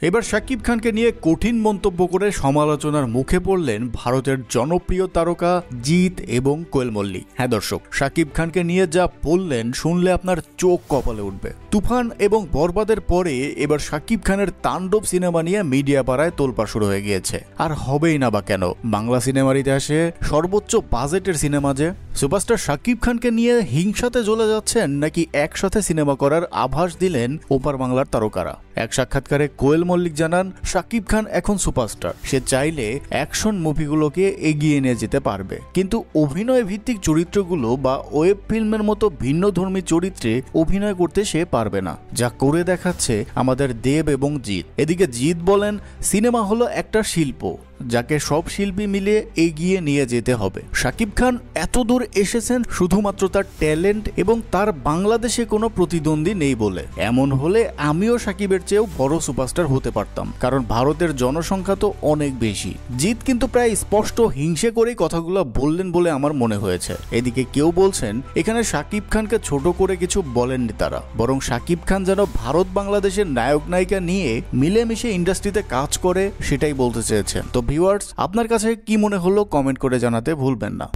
এবার শাকিব খানকে নিয়ে কঠিন মন্তব্য করে সমালোচনার মুখে পড়লেন ভারতের জনপ্রিয় তারকা জিৎ এবং কোয়েল মল্লিক। হ্যাঁ দর্শক, শাকিব খানকে নিয়ে যা বললেন শুনলে আপনার চোখ কপালে উঠবে। তুফান এবং বরবাদের পরে এবার শাকিব খানের তাণ্ডব সিনেমা নিয়ে মিডিয়া পাড়ায় তোলপাড় শুরু হয়ে গিয়েছে। আর হবেই না বা কেন, বাংলা সিনেমার ইতিহাসে সর্বোচ্চ বাজেটের সিনেমা যে। সুপারস্টার শাকিব খানকে নিয়ে হিংসাতে জ্বলে যাচ্ছেন নাকি একসাথে সিনেমা করার আভাস দিলেন ওপার বাংলার তারকারা। এক সাক্ষাৎকারে কোয়েল মল্লিক জানান, শাকিব খান এখন সুপারস্টার, সে চাইলে অ্যাকশন মুভিগুলোকে এগিয়ে নিয়ে যেতে পারবে, কিন্তু অভিনয় ভিত্তিক চরিত্রগুলো বা ওয়েব ফিল্মের মতো ভিন্নধর্মী চরিত্রে অভিনয় করতে সে পারবে না, যা করে দেখাচ্ছে আমাদের দেব এবং জিৎ। এদিকে জিৎ বলেন, সিনেমা হলো একটা শিল্প, যাকে সব শিল্পী মিলে এগিয়ে নিয়ে যেতে হবে। শাকিব খান এত দূর এসেছেন শুধুমাত্র তার ট্যালেন্ট এবং তার বাংলাদেশে কোনো প্রতিদ্বন্দ্বী নেই বলে। এমন হলে আমিও শাকিবের চেয়েও বড় সুপারস্টার হতে পারতাম, কারণ ভারতের জনসংখ্যা তো অনেক বেশি। জিৎ কিন্তু প্রায় স্পষ্ট হিংসে করেই কথাগুলো বললেন বলে আমার মনে হয়েছে। এদিকে কেউ বলছেন এখানে শাকিব খানকে ছোট করে কিছু বলেননি তারা, বরং শাকিব খান যেন ভারত বাংলাদেশের নায়ক নায়িকা নিয়ে মিলেমিশে ইন্ডাস্ট্রিতে কাজ করে সেটাই বলতে চেয়েছেন। তো ভিউয়ার্স, আপনার কাছে কি মনে হলো কমেন্ট করে জানাতে ভুলবেন না।